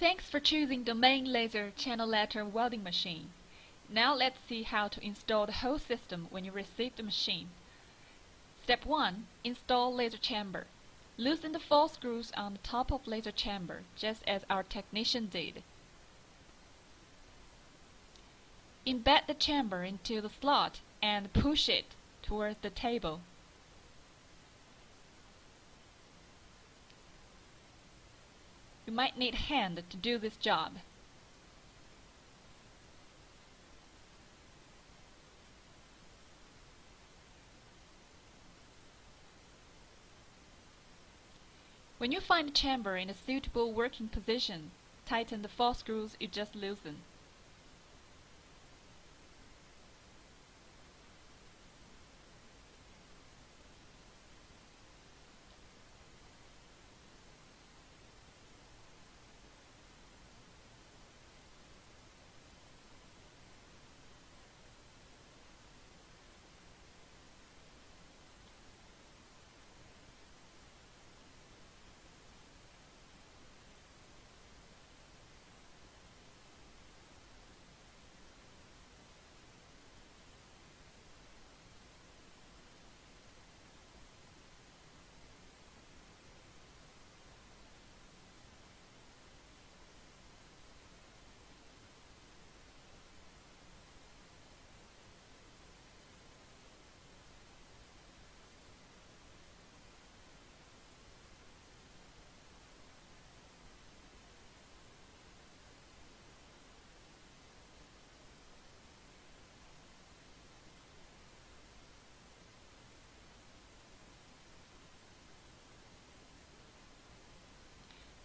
Thanks for choosing the main laser channel letter welding machine. Now let's see how to install the whole system when you receive the machine. Step 1. Install laser chamber. Loosen the 4 screws on the top of laser chamber, just as our technician did. Embed the chamber into the slot and push it towards the table. You might need a hand to do this job. When you find the chamber in a suitable working position, tighten the 4 screws you just loosened.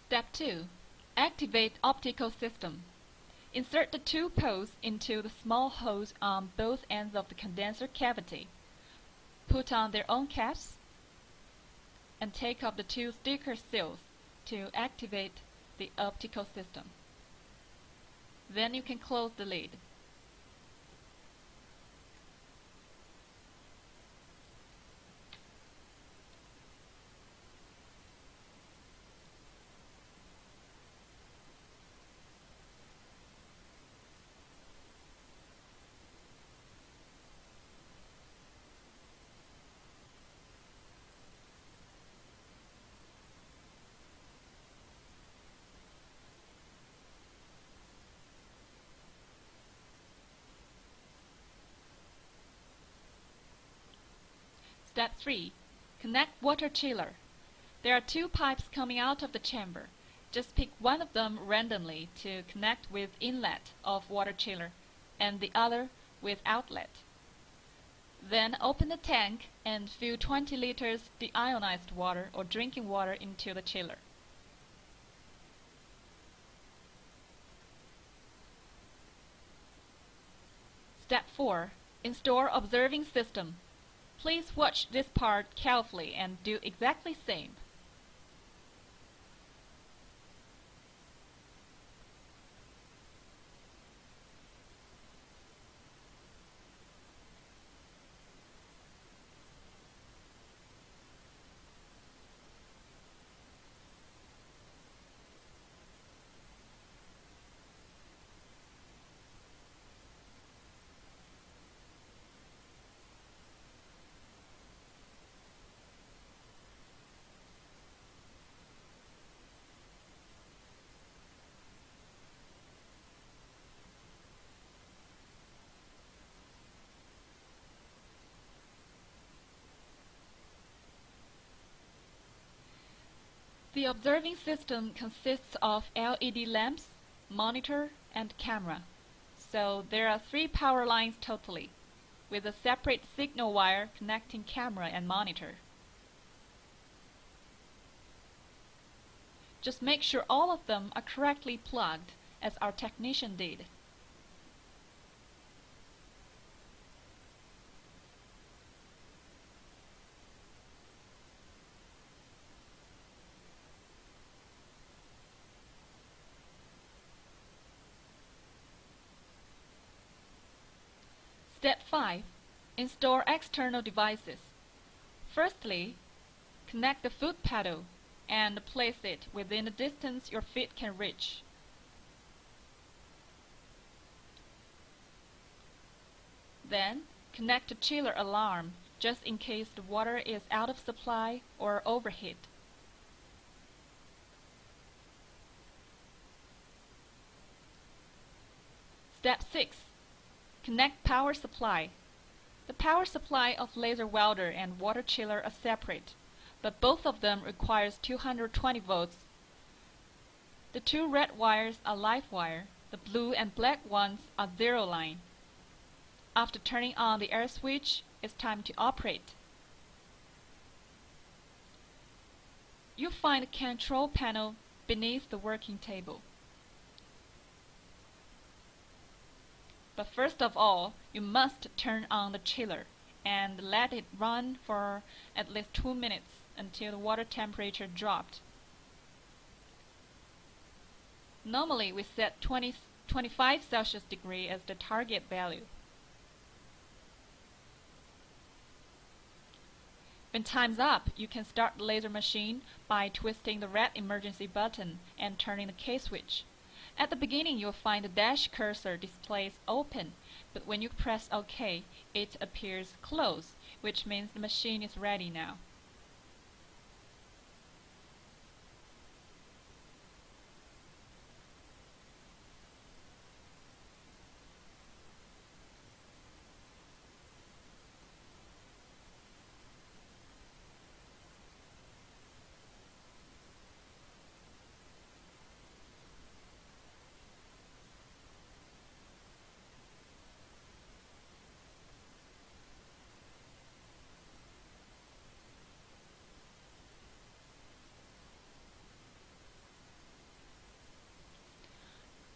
Step 2. Activate optical system. Insert the 2 poles into the small holes on both ends of the condenser cavity. Put on their own caps and take off the 2 sticker seals to activate the optical system. Then you can close the lid. Step 3. Connect water chiller. There are 2 pipes coming out of the chamber. Just pick one of them randomly to connect with inlet of water chiller and the other with outlet. Then open the tank and fill 20 liters deionized water or drinking water into the chiller. Step 4. Install observing system. Please watch this part carefully and do exactly the same. The observing system consists of LED lamps, monitor, and camera. So there are 3 power lines totally, with a separate signal wire connecting camera and monitor. Just make sure all of them are correctly plugged, as our technician did. Step 5. Install external devices. Firstly, connect the foot pedal and place it within the distance your feet can reach. Then, connect the chiller alarm just in case the water is out of supply or overheat. Step 6. Connect power supply. The power supply of laser welder and water chiller are separate, but both of them requires 220 volts. The two red wires are live wire, the blue and black ones are zero line. After turning on the air switch, it's time to operate. You'll find the control panel beneath the working table. But first of all, you must turn on the chiller and let it run for at least 2 minutes until the water temperature dropped. Normally we set 25 Celsius degree as the target value. When time's up, you can start the laser machine by twisting the red emergency button and turning the K-switch. At the beginning, you'll find the dash cursor displays open, but when you press OK, it appears closed, which means the machine is ready now.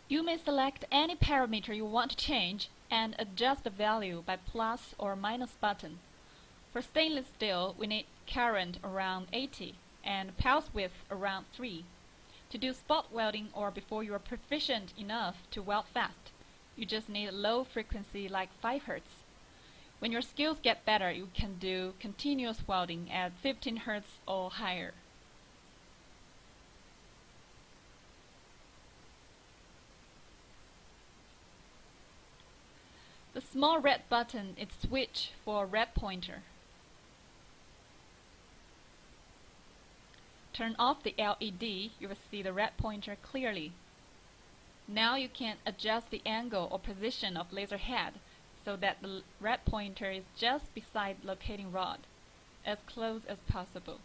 You may select any parameter you want to change and adjust the value by plus or minus button. For stainless steel, we need current around 80 and pulse width around 3. To do spot welding or before you are proficient enough to weld fast, you just need a low frequency like 5 Hz. When your skills get better, you can do continuous welding at 15 Hz or higher. The small red button is switch for red pointer. Turn off the LED, you will see the red pointer clearly. Now you can adjust the angle or position of laser head so that the red pointer is just beside locating rod, as close as possible.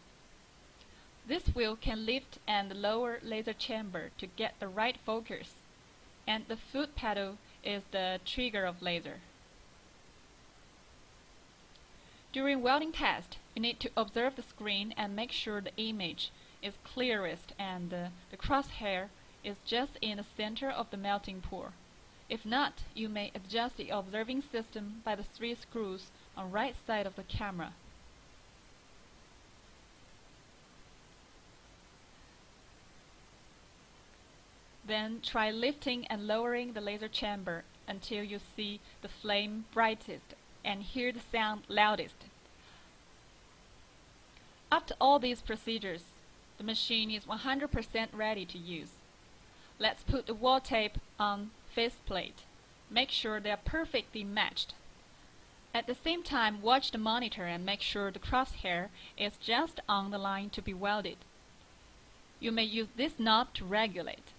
This wheel can lift and lower laser chamber to get the right focus, and the foot pedal is the trigger of laser. During welding test, you need to observe the screen and make sure the image is clearest and the crosshair is just in the center of the melting pour. If not, you may adjust the observing system by the 3 screws on right side of the camera. Then try lifting and lowering the laser chamber until you see the flame brightest and hear the sound loudest. After all these procedures, the machine is 100% ready to use. Let's put the wall tape on faceplate. Make sure they are perfectly matched. At the same time, watch the monitor and make sure the crosshair is just on the line to be welded. You may use this knob to regulate.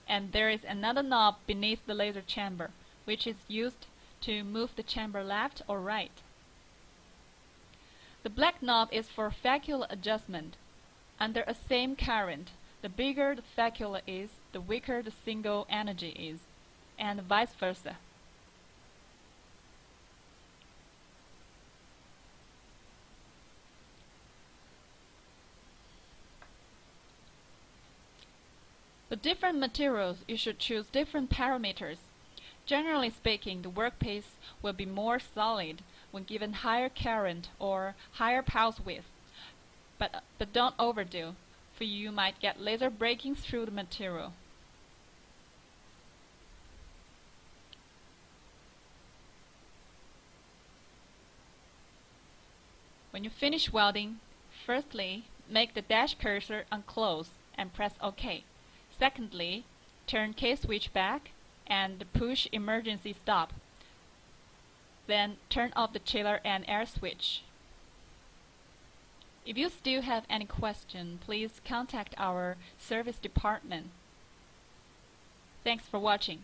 And there is another knob beneath the laser chamber, which is used to move the chamber left or right. The black knob is for facula adjustment. Under a same current, the bigger the facula is, the weaker the single energy is, and vice versa. For different materials, you should choose different parameters. Generally speaking, the workpiece will be more solid when given higher current or higher pulse width. But don't overdo, for you might get laser breaking through the material. When you finish welding, firstly, make the dash cursor unclose and press OK. Secondly, turn K-switch back and push emergency stop. Then turn off the chiller and air switch. If you still have any question, please contact our service department. Thanks for watching.